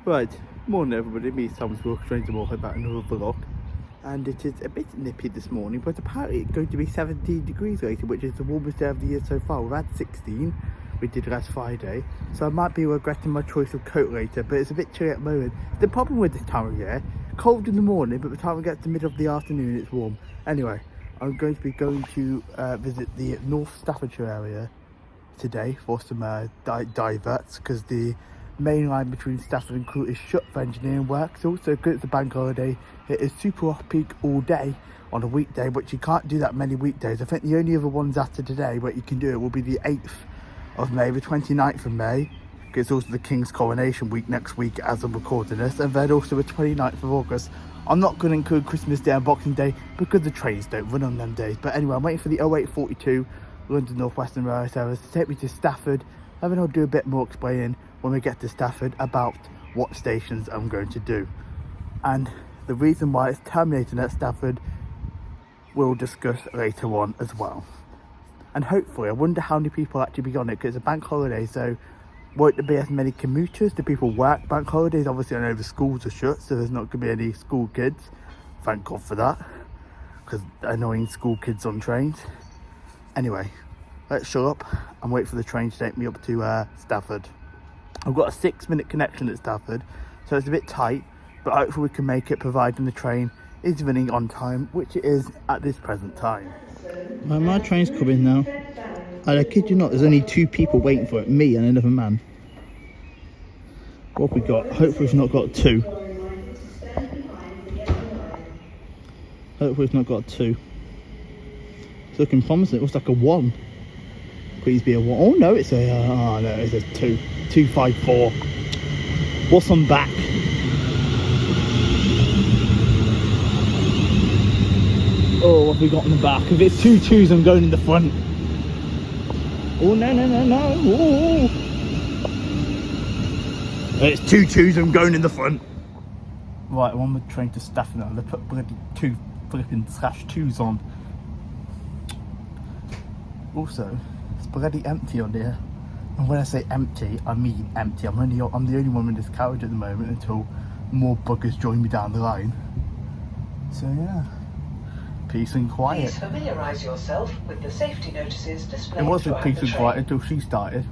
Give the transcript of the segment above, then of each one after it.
Right, morning everybody, me Sam's walking train to walk about another vlog. And it is a bit nippy this morning, but apparently it's going to be 17 degrees later, which is the warmest day of the year so far. We've had 16, we did last Friday, so I might be regretting my choice of coat later, but it's a bit chilly at the moment. The problem with this time of year, cold in the morning, but by the time we get to the middle of the afternoon it's warm. Anyway, I'm going to be going to visit the North Staffordshire area today for some diverts, because the main line between Stafford and Crewe is shut for engineering work. So also because it's a bank holiday, it is super off peak all day on a weekday, but you can't do that many weekdays. I think the only other ones after today where you can do it will be the 8th of May, the 29th of May, because it's also the King's coronation week next week as I'm recording this, and then also the 29th of August. I'm not going to include Christmas Day and Boxing Day because the trains don't run on them days. But anyway, I'm waiting for the 0842 London North Western Railway service to take me to Stafford, and then I'll do a bit more explaining when we get to Stafford about what stations I'm going to do. And the reason why it's terminating at Stafford we'll discuss later on as well. And hopefully, I wonder how many people actually be on it, because it's a bank holiday, so won't there be as many commuters? Do people work bank holidays? Obviously I know the schools are shut, so there's not going to be any school kids. Thank God for that, because annoying school kids on trains. Anyway, let's shut up and wait for the train to take me up to Stafford. I've got a 6-minute connection at Stafford, so it's a bit tight, but hopefully we can make it providing the train is running on time, which it is at this present time. My train's coming now, and I kid you not, there's only 2 people waiting for it, me and another man. What have we got? Hopefully we've not got 2. Hopefully we've not got 2. It's looking promising. It looks like a 1. Please be a 1. Oh no, it's a oh no, it's a 2. 254. What's on back? Oh, what have we got in the back? If it's 2 2s, I'm going in the front. Oh no no no no! Oh. If it's 2 2s, I'm going in the front. Right, I'm on the train to Stafford now. They put bloody 2 flipping /2s on. Also, it's bloody empty on here, and when I say empty, I mean empty. I'm the only one in this carriage at the moment until more buggers join me down the line. So yeah, peace and quiet. Please familiarise yourself with the safety notices displayed. It wasn't peace and quiet until she started.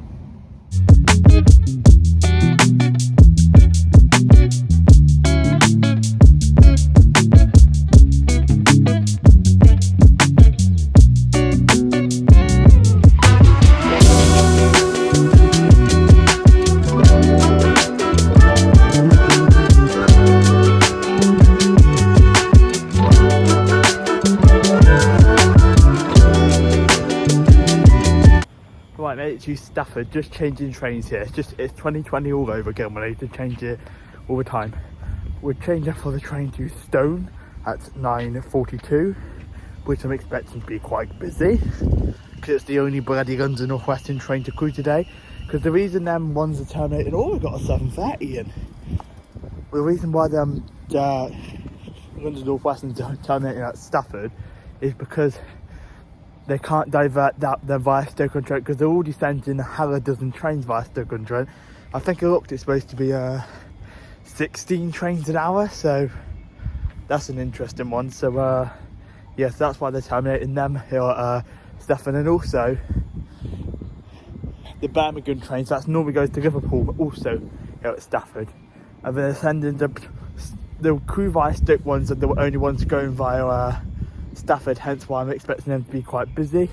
Right, made it to Stafford, just changing trains here. It's 2020 all over again. We need to change it all the time. We're changing for the train to Stone at 9:42, which I'm expecting to be quite busy, because it's the only bloody London North Western train to Crewe today. Because the reason them ones are terminating, oh, we've got a 7:30 in. The reason why them London North Western are terminating at Stafford is because they can't divert that via Stoke On Trent, because they're already sending a hell of a dozen trains via Stoke On Trent. I think I looked, it's supposed to be 16 trains an hour, so that's an interesting one. So yes, that's why they're terminating them here at Stafford. And also the Birmingham trains, that's normally goes to Liverpool, but also here at Stafford. And then they're sending the Crewe via Stoke ones are the only ones going via Stafford, hence why I'm expecting them to be quite busy.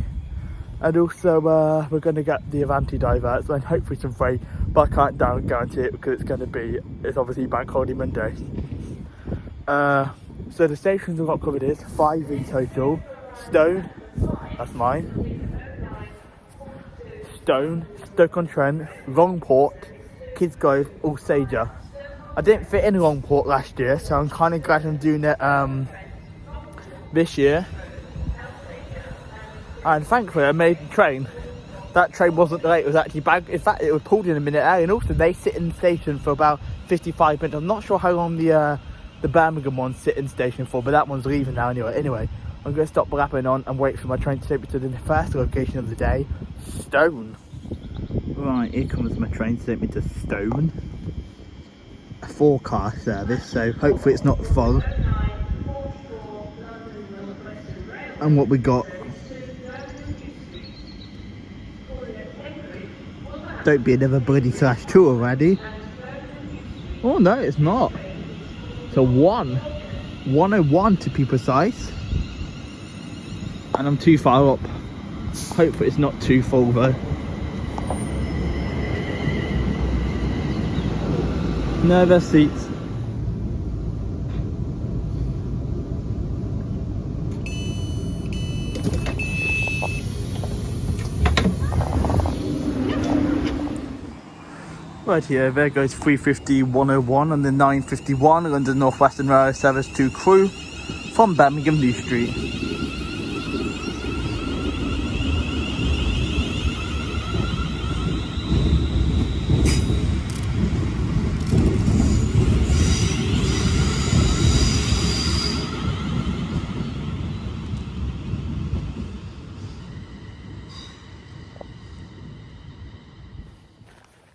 And also we're going to get the Avanti Diverts and hopefully some freight, but I can't guarantee it because it's obviously Bank Holiday Monday. So the stations we've got covered is 5 in total. Stone, that's mine. Stone, Stoke On Trent, Longport, Kids Grove, Alsager. I didn't fit in Longport last year, so I'm kind of glad I'm doing it this year. And thankfully I made the train. That train wasn't late, it was actually bagged. In fact, it was pulled in a minute early, and also they sit in the station for about 55 minutes. I'm not sure how long the Birmingham ones sit in the station for, but that one's leaving now anyway. Anyway, I'm going to stop blabbing on and wait for my train to take me to the first location of the day, Stone. Right, here comes my train to take me to Stone. a 4-car service, so hopefully it's not full. And what we got, don't be another bloody /2 already. Oh no, it's not. It's a 101 to be precise. And I'm too far up. Hopefully it's not too full though. No, there's seats. Right here, there goes 350 101 and the 951 under North Western Railway service to Crewe from Birmingham New Street.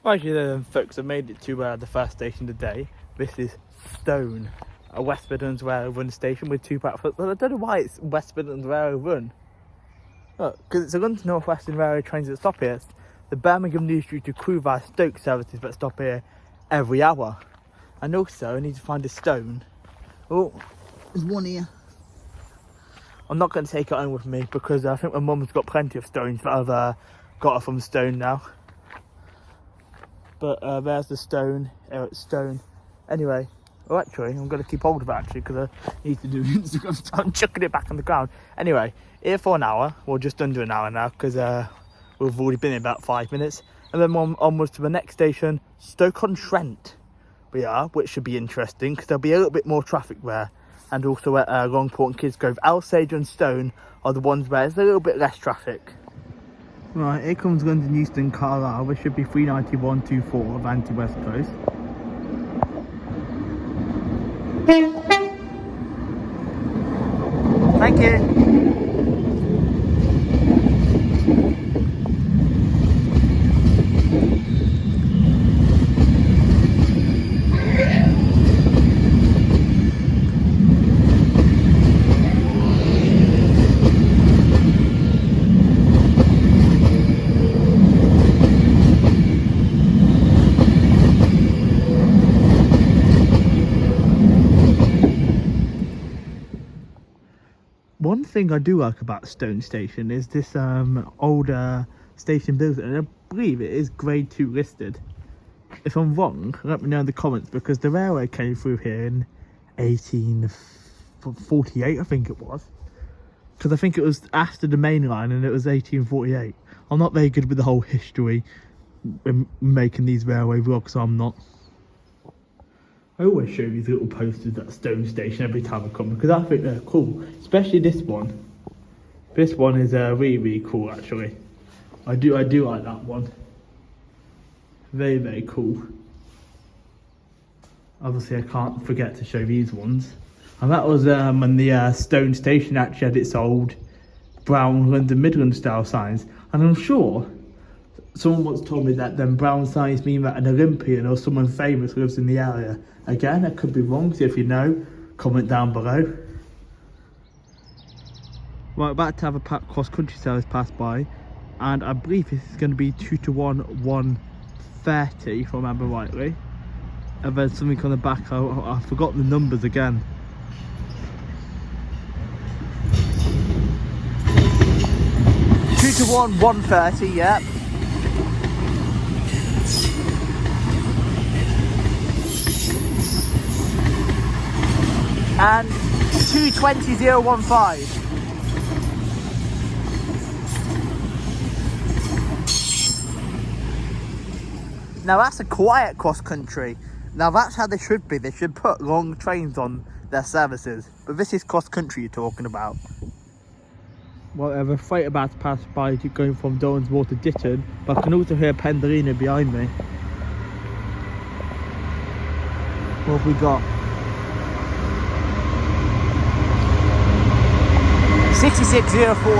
Right here then folks, I made it to the first station today. This is Stone, a West Midlands Railway Run station with 2 platforms. But I don't know why it's West Midlands Railway Run. Look, because it's a run to North Western Railway trains that stop here. It's the Birmingham New Street to Crewe via Stoke services that stop here every hour. And also I need to find a stone. Oh, there's one here. I'm not going to take it home with me because I think my mum's got plenty of stones that I've got her from Stone now. But there's the stone, Eric's stone. Anyway, well actually, I'm going to keep hold of it actually because I need to do Instagram, so I'm chucking it back on the ground. Anyway, here for an hour, well just under an hour now because we've already been in about 5 minutes. And then onwards to the next station, Stoke On Trent we are, which should be interesting because there'll be a little bit more traffic there. And also at Longport and Kidsgrove, Alsage and Stone are the ones where there's a little bit less traffic. Right, here comes London Euston Carlisle, which should be 39124 Avanti West Coast. Thank you. One thing I do like about Stone Station is this older station building, and I believe it is grade 2 listed. If I'm wrong, let me know in the comments, because the railway came through here in 1848, I think it was. Because I think it was after the main line and it was 1848. I'm not very good with the whole history when making these railway vlogs, so I'm not. I always show these little posters at Stone Station every time I come because I think they're cool, especially this one. This one is really, really cool actually. I do like that one. Very, very cool. Obviously I can't forget to show these ones. And that was when the Stone Station actually had its old brown London Midland style signs. And I'm sure someone once told me that them brown signs mean that an Olympian or someone famous lives in the area. Again, I could be wrong, so if you know, comment down below. Right, about to have a cross-country service pass by, and I believe this is going to be 2 to 1, 130, if I remember rightly. And then something on the back, I forgot the numbers again. Two to 1, 130, yeah. And 220,015. Now that's a quiet cross country. Now that's how they should be. They should put long trains on their services. But this is cross country you're talking about. Well, I have a freight about to pass by going from Downsmoor to Ditton, but I can also hear Pendolino behind me. What have we got? 66040,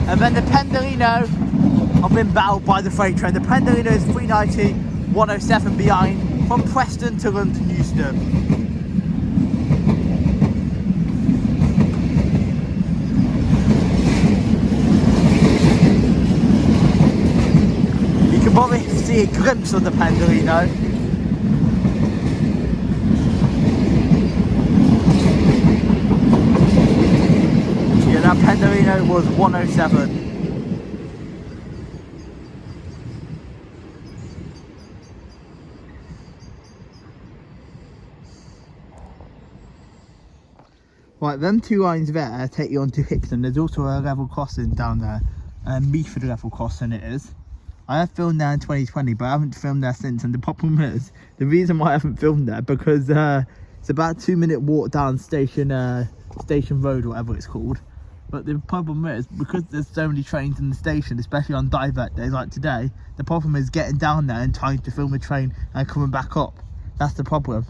and then the Pendolino I've been battled by the freight train. The Pendolino is 390, 107 behind from Preston to London Euston. You can probably see a glimpse of the Pendolino. Yeah, that Pendolino was 107. Right, them two lines there take you on to Hickson. There's also a level crossing down there, Meaford level crossing it is. I have filmed there in 2020, but I haven't filmed there since, and the problem is, the reason why I haven't filmed there, because it's about a 2-minute walk down Station Road, or whatever it's called. But the problem is, because there's so many trains in the station, especially on divert days like today, the problem is getting down there and trying to film a train and coming back up. That's the problem.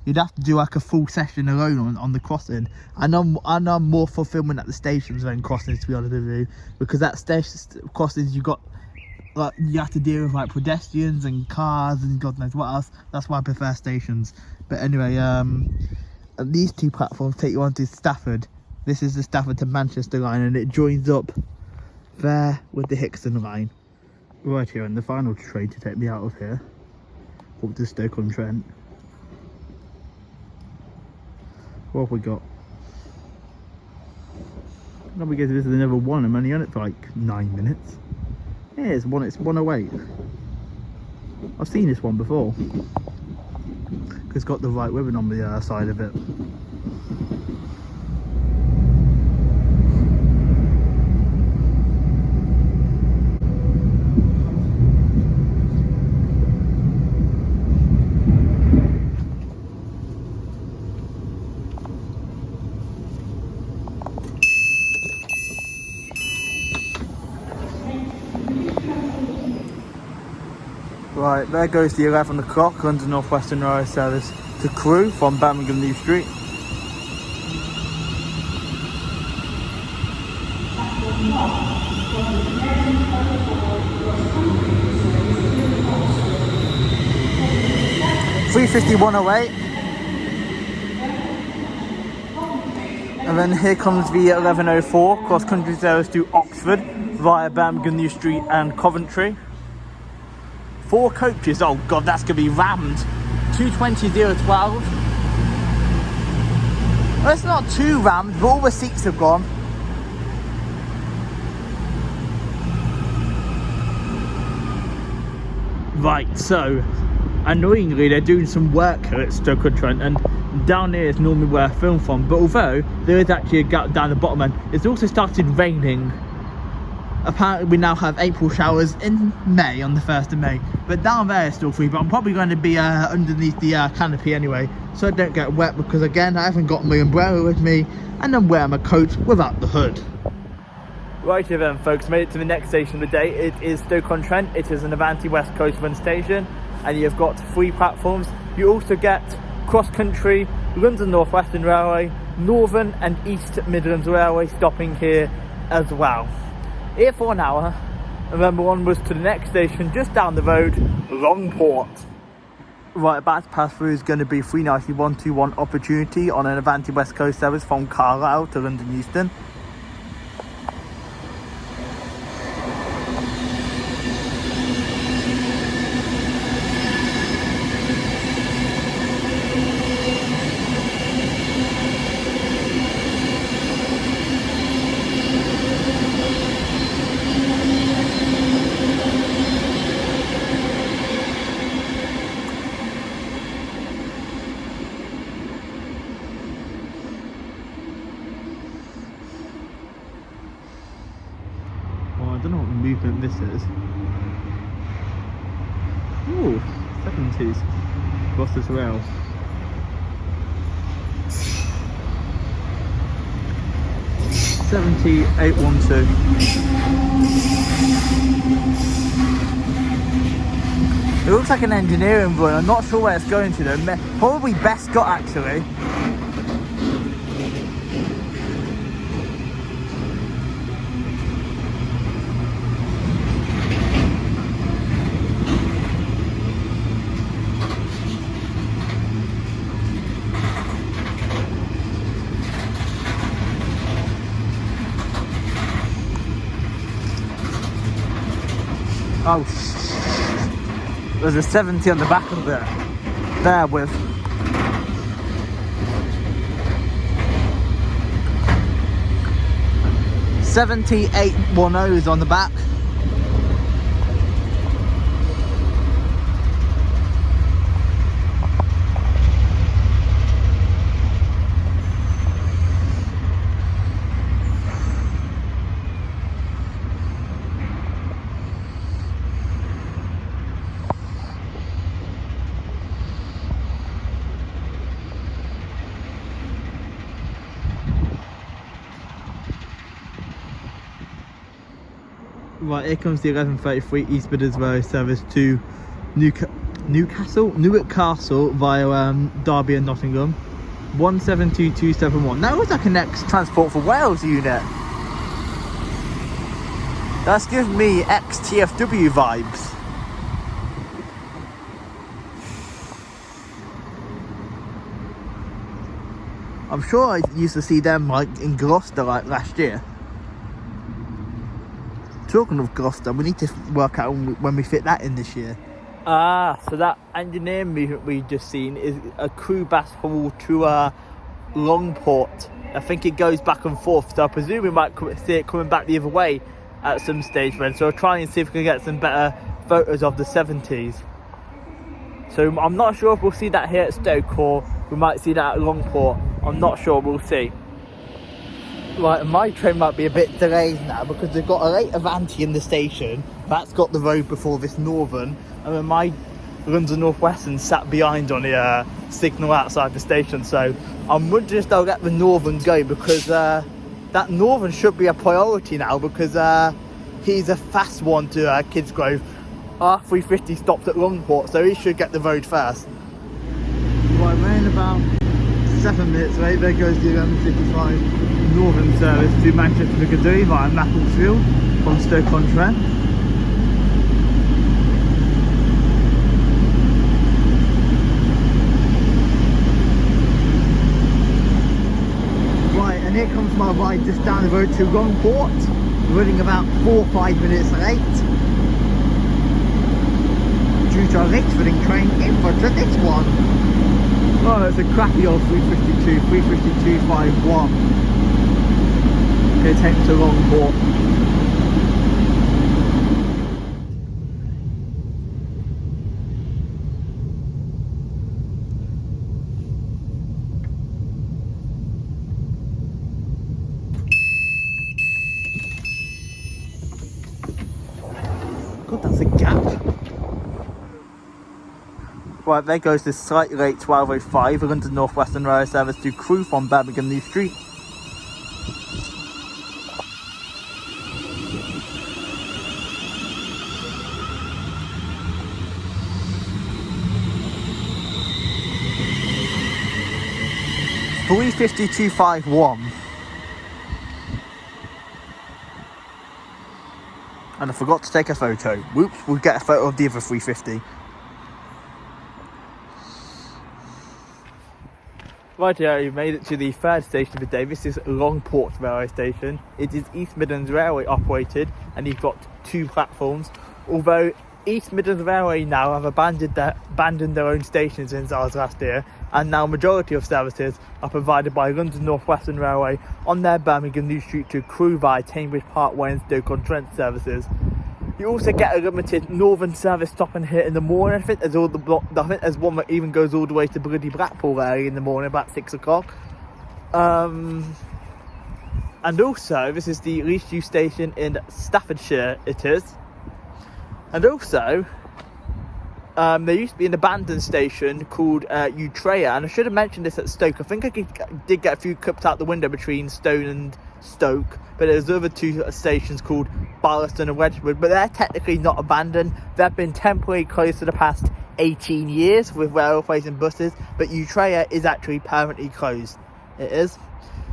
You'd have to do like a full session alone on the crossing. And I'm more for filming at the stations than crossings, to be honest with you, because at crossings you have to deal with like pedestrians and cars and God knows what else. That's why I prefer stations. But anyway, these two platforms take you on to Stafford. This is the Stafford to Manchester line, and it joins up there with the Hickson line. Right here, and the final train to take me out of here, up to Stoke on Trent. What have we got? Now we get this is another one. I'm only on it for like 9 minutes. Yeah, it's 108. I've seen this one before. It's got the right ribbon on the side of it. Right, there goes the 11 o'clock London North Western Railway service to Crewe from Birmingham New Street. £351.08. And then here comes the 11:04 cross country service to Oxford via Birmingham New Street and Coventry. 4 coaches, oh god, that's going to be rammed. 220-012. Well, it's not too rammed, but all the seats have gone. Right, so, annoyingly, they're doing some work here at Stoke On Trent, and down here is normally where I film from, but although there is actually a gap down the bottom, and it's also started raining. Apparently we now have April showers in May, on the 1st of May. But down there it's still free, but I'm probably going to be underneath the canopy anyway, so I don't get wet, because again, I haven't got my umbrella with me, and I'm wearing my coat without the hood. Right here then folks, made it to the next station of the day. It is Stoke On Trent. It is an Avanti West Coast run station, and you've got 3 platforms. You also get cross country, London North Western Railway, Northern and East Midlands Railway stopping here as well. Here for an hour, and then one was to the next station just down the road, Longport. Right, about to pass through is going to be 39121 Opportunity on an Avanti West Coast service from Carlisle to London Euston. I don't know what movement this is. Ooh, 70s. Across this rail. $78.12. It looks like an engineering run. I'm not sure where it's going to though. Probably Bescott actually. Oh, there's a 70 on the back of it. There with 7810s on the back. Right, here comes the 11:33 East Midlands Railway service to Newark Castle via Derby and Nottingham. 172271. That looks like an ex-Transport for Wales unit. That's giving me ex-TFW vibes. I'm sure I used to see them like in Gloucester like last year. Talking of Gloucester, we need to work out when we fit that in this year. So that engineer movement we've just seen is a Crewe Bass Hall to Longport. I think it goes back and forth, so I presume we might see it coming back the other way at some stage then. So I'll try and see if we can get some better photos of the 70s. So I'm not sure if we'll see that here at Stoke or we might see that at Longport. I'm not sure, we'll see. Right, my train might be a bit delayed now because they've got a late Avanti in the station. That's got the road before this Northern, and then my London North Western sat behind on the signal outside the station. So I'm wondering if they'll get the Northern going because that Northern should be a priority now because he's a fast one to Kidsgrove. R350 stops at Longport, so he should get the road first. Right, we're in about 7 minutes late. There goes the 11:55 Northern service to Manchester Piccadilly via Macclesfield from Stoke On Trent. Right, and here comes my ride just down the road to Longport, running about 4 or 5 minutes late due to a late running train in front of this one. Oh, it's a crappy old 352.51. It takes a long walk. God, that's a gap. Right, there goes this slightly late 12:05 London North Western Railway service to Crewe from Birmingham New Street. .352.51. And I forgot to take a photo. Whoops, we'll get a photo of the other 350. Right here, you've made it to the third station of the day. This is Longport Railway Station. It is East Midlands Railway operated and you've got 2 platforms. Although East Midlands Railway now have abandoned their own stations since ours last year, and now majority of services are provided by London North Western Railway on their Birmingham New Street to Crewe via Cambridge Parkway and Stoke On Trent services. You also get a limited Northern service stopping here in the morning. I think there's one that even goes all the way to bloody Blackpool early in the morning, about 6 o'clock. And also, this is the least used station in Staffordshire, it is. And also, there used to be an abandoned station called Utreya, and I should have mentioned this at Stoke. I think I did get a few clips out the window between Stone and Stoke, but there's other 2 stations called Barlaston and Wedgwood, but they're technically not abandoned. They've been temporarily closed for the past 18 years with railways and buses, but Utreya is actually permanently closed. It is.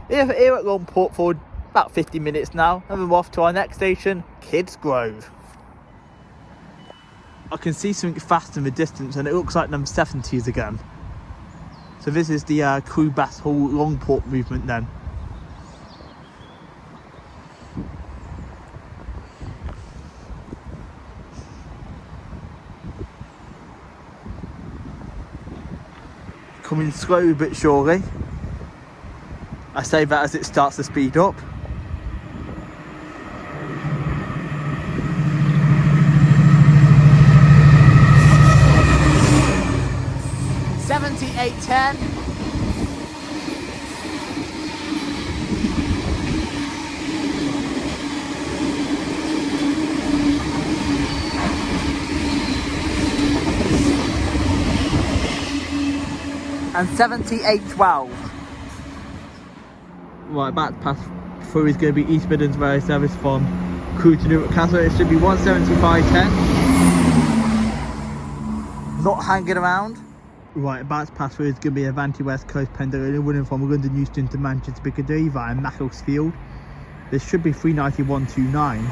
Here at Longport for about 50 minutes now, and we're off to our next station, Kidsgrove. I can see something fast in the distance and it looks like them 70s again. So this is the Crewe Bass Hall Longport movement then. coming slow but surely. I say that as it starts to speed up. $78.10. And 78.12. Right, about to pass through is going to be East Midlands Railway service from Crewe to Newcastle. It should be 175.10. Not hanging around. Right, about to pass through is going to be Avanti West Coast Penderyn running from London Euston to Manchester Piccadilly via Macclesfield. This should be 391.29.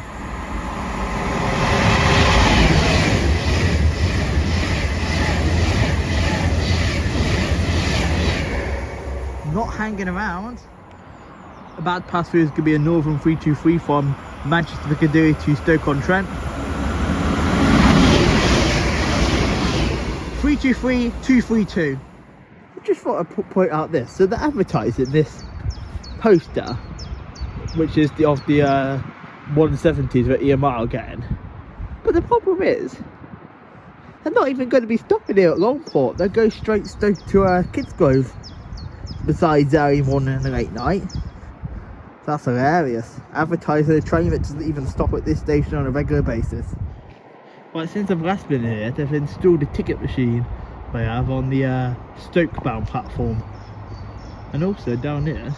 Not hanging around. About to pass through is going to be a Northern 323 from Manchester Piccadilly to Stoke On Trent. 323 232. I just thought I'd point out this. So they're advertising this poster, which is of the 170s that EMR are getting. But the problem is, they're not even going to be stopping here at Longport. They'll go straight to Kidsgrove. Besides early morning and late night. That's hilarious. Advertising a train that doesn't even stop at this station on a regular basis. Right, since I've last been here, they've installed a ticket machine they have on the Stoke bound platform. And also down here,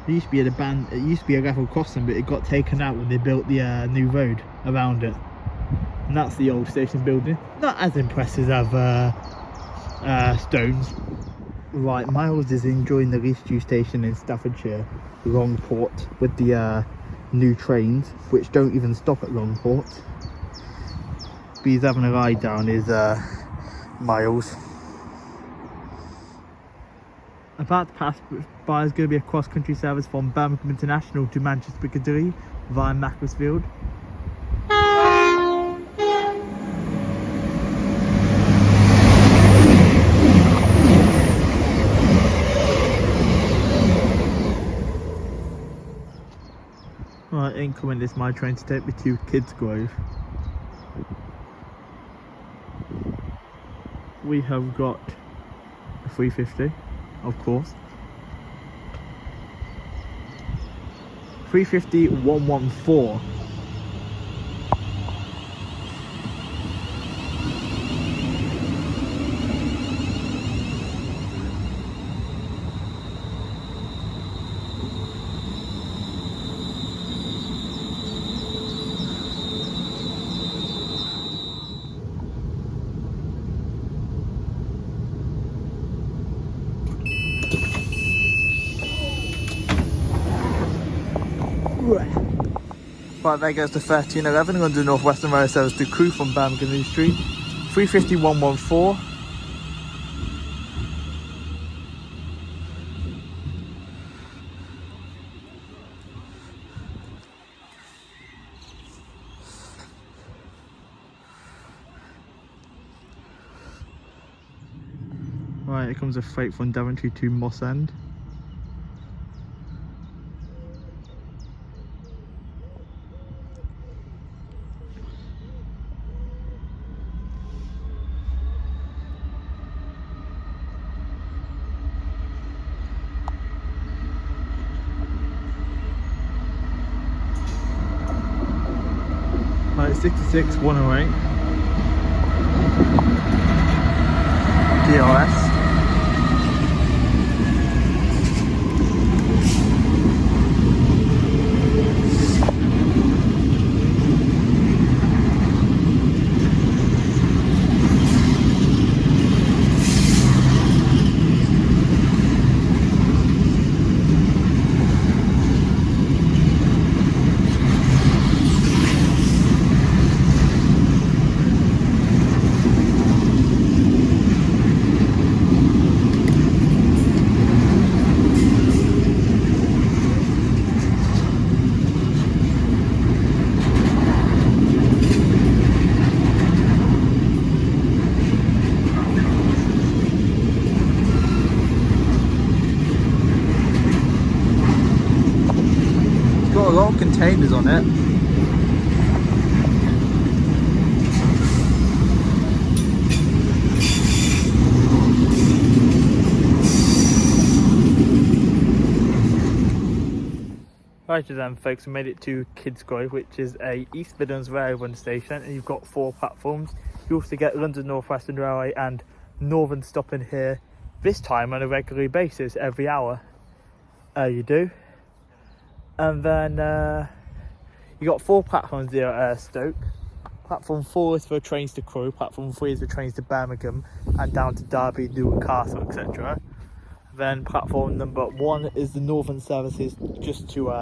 it used to be it used to be a level crossing, but it got taken out when they built the new road around it. And that's the old station building. Not as impressive as Stones. Right, Miles is enjoying the Least Used station in Staffordshire, Longport, with the new trains, which don't even stop at Longport. But he's having a ride down his Miles. About to pass by is going to be a cross-country service from Birmingham International to Manchester Piccadilly via Macclesfield. Right, incoming is my train to take me to Kidsgrove. We have got a 350, of course. 350 114. Right, there goes the 1311 London North Western Railway service to Crewe from Birmingham New Street. 350 114. Right, here comes a freight from Daventry to Moss End. Right, 66 108. DRS. minute. Right then folks, we made it to Kidsgrove, which is a East Midlands Railway station, and you've got 4 platforms. You also get London North Western Railway and Northern stopping here, this time on a regular basis, every hour. You do. And then you got 4 platforms here at Stoke. Platform 4 is for trains to Crewe, platform 3 is for trains to Birmingham and down to Derby, Newark Castle, etc. Then platform number 1 is the northern services just to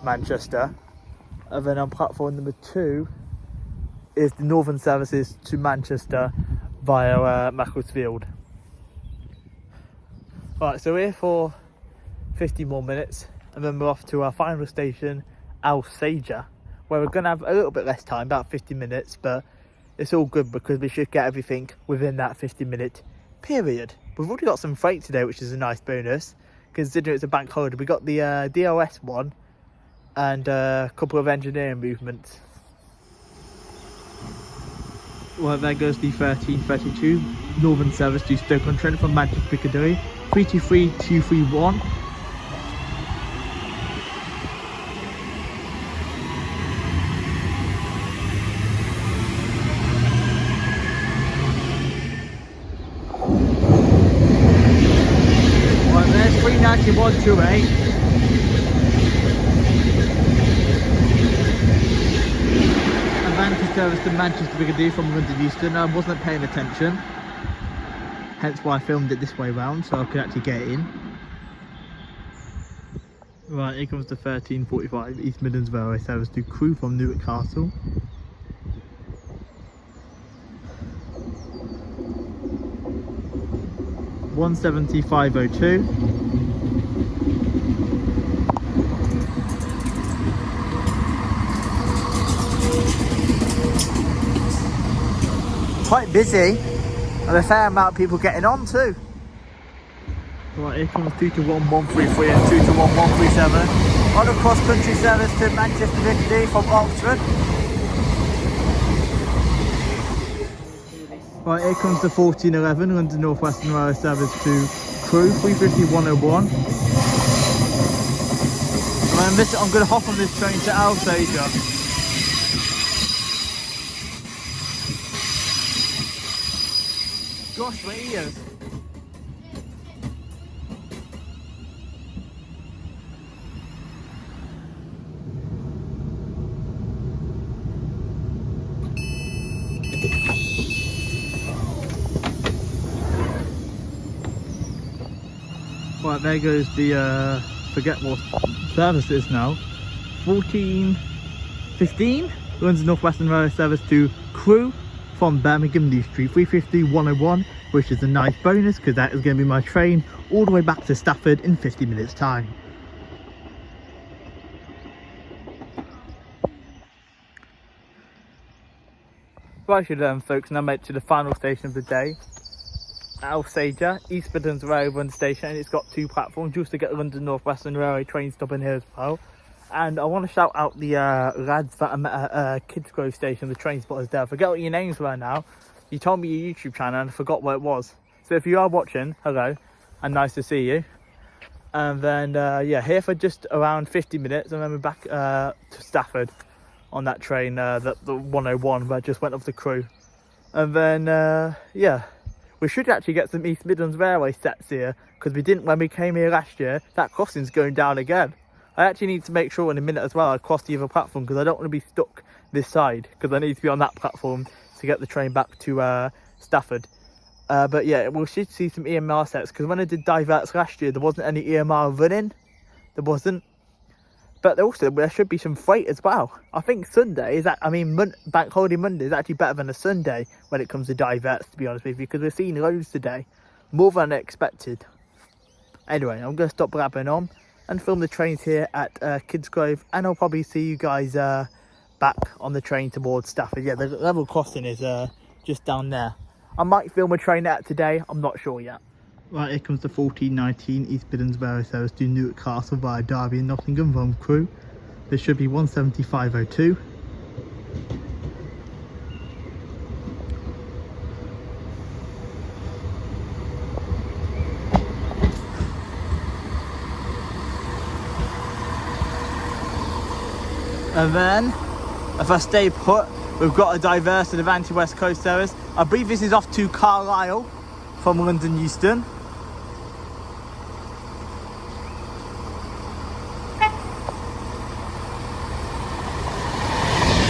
Manchester. And then on platform number 2 is the northern services to Manchester via Macclesfield. Right, so we're here for 50 more minutes and then we're off to our final station, Alsager, where we're going to have a little bit less time, about 50 minutes, but it's all good because we should get everything within that 50-minute period. We've already got some freight today, which is a nice bonus, considering it's a bank holiday. We got the DOS one and a couple of engineering movements. Well, there goes the 1332 Northern service to Stoke On Trent from Manchester Piccadilly, 323231. Well, there's 39128. Avanti service to Manchester Piccadilly from London Euston. I wasn't paying attention, hence why I filmed it this way round so I could actually get it in. Right, here comes the 1345 East Midlands Railway service to Crewe from Newark Castle. £170,502. Quite busy, and a fair amount of people getting on too. Right, here comes 221-133 and 221-137 on a cross-country service to Manchester Piccadilly from Oxford. Right, here comes the 1411 London North Western Railway service to Crewe, 350-101. And then I'm going to hop on this train to Alsager. Gosh, my ears. Right, there goes the forget what service it is now. 1415 London North Western Railway service to Crewe from Birmingham New Street, 350-101, which is a nice bonus because that is going to be my train all the way back to Stafford in 50 minutes time. Right then folks, now made it to the final station of the day, Alsager, East Midlands Railway station, and it's got 2 platforms just to get the London North Western Railway train stopping here as well. And I want to shout out the lads that I met at Kidsgrove station, the train spotters there. I forget what your names were now. You told me your YouTube channel and I forgot what it was. So if you are watching, hello, and nice to see you. And then, yeah, here for just around 50 minutes, and then we're back to Stafford on that train, the 101, where I just went off the Crewe. And then, yeah, we should actually get some East Midlands Railway sets here, because we didn't when we came here last year. That crossing's going down again. I actually need to make sure in a minute as well I cross the other platform, because I don't want to be stuck this side, because I need to be on that platform to get the train back to Stafford. But yeah, we should see some EMR sets, because when I did Diverts last year there wasn't any EMR running. There wasn't. But also there should be some freight as well. I think Sunday is that, I mean Bank Holiday Monday is actually better than a Sunday when it comes to Diverts, to be honest with you, because we're seeing loads today, more than I expected. Anyway, I'm going to stop blabbing on and film the trains here at Kidsgrove, and I'll probably see you guys back on the train towards Stafford. Yeah, the level crossing is just down there. I might film a train out today, I'm not sure yet. Right, here comes the 1419 East Midlands Railway service to Newark Castle via Derby and Nottingham from Crewe. This should be 175.02. And then, if I stay put, we've got a diverse and Avanti West Coast service. I believe this is off to Carlisle from London Euston.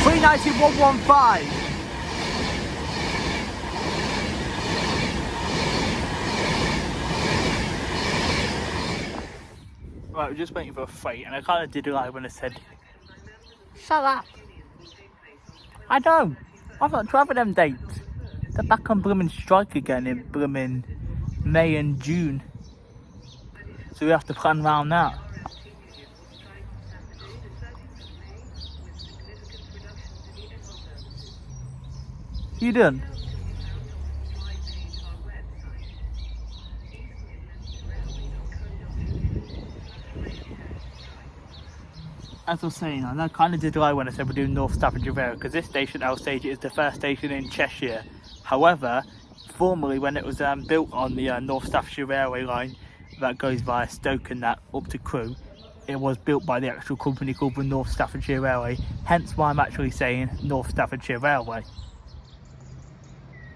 $391.15. Right, we're just waiting for a freight, and I kind of did like when I said, "Shut up! I know. I've got 12 of them dates. They're back on blooming strike again in blooming May and June. So we have to plan around that." You done? As I was saying, I kind of did lie when I said we're doing North Staffordshire Railway, because this station, I'll say, is the first station in Cheshire. However, formerly when it was built on the North Staffordshire Railway line that goes via Stoke and that up to Crewe, it was built by the actual company called the North Staffordshire Railway, hence why I'm actually saying North Staffordshire Railway.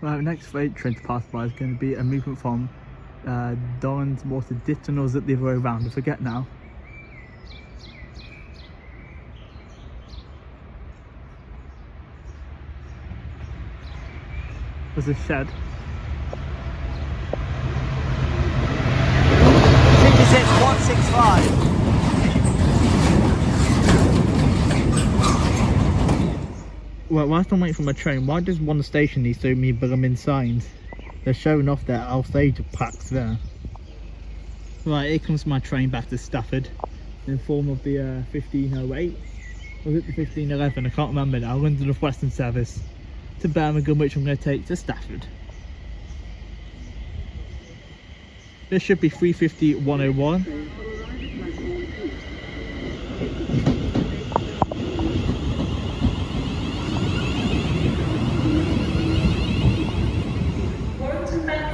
Right, the next freight train to pass by is going to be a movement from Dorrans Water Ditton, or is it the other way around? I forget now. There's a shed. 56165. Well, whilst I'm waiting for my train, why does one station need so many blooming signs? They're showing off their Alsage packs there. Right, here comes my train back to Stafford in form of the 1508. Was it the 1511? I can't remember now. London North Western service to Birmingham, which I'm going to take to Stafford. This should be 350-101.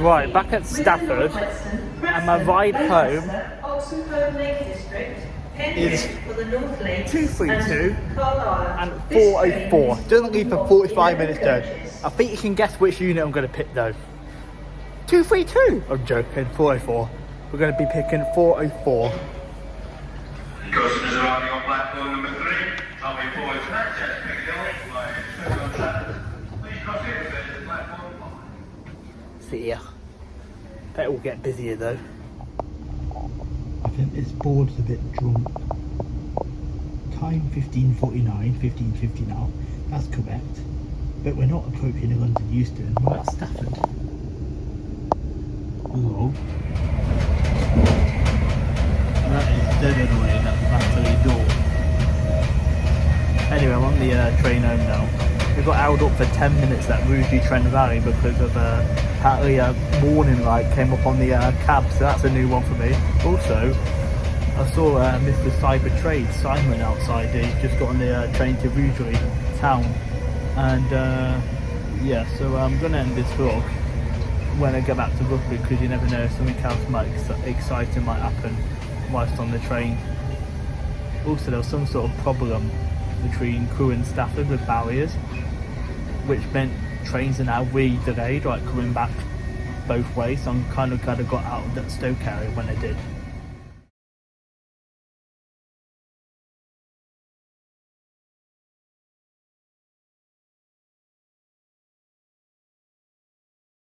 Right, back at Stafford, and my ride home is 232 and 404. Doesn't leave for 45 minutes though. I think you can guess which unit I'm going to pick though. 232. I'm joking. 404. We're going to be picking 404. Customers arriving on platform number 3. I'll be forward to Manchester Piccadilly by Stoke On Trent. Please cross here to platform 5. See ya. Bet it will get busier though. I think this board's a bit drunk. Time 15:49, 15:50 now. That's correct. But we're not approaching the London Euston. We're at Stafford. Hello. That is dead annoying, that battery door. Anyway, I'm on the train home now. We got held up for 10 minutes at Rugeley Trent Valley because of apparently a warning light came up on the cab, so that's a new one for me. Also, I saw Mr. Cyber Trade, Simon, outside. He's just got on the train to Rugeley town. And yeah, so I'm going to end this vlog when I get back to Rugby, because you never know, something else exciting might happen whilst on the train. Also, there was some sort of problem between Crewe and Stafford with barriers, which meant trains are now really delayed, like coming back both ways. So I'm kind of glad I got out of that Stoke area when I did.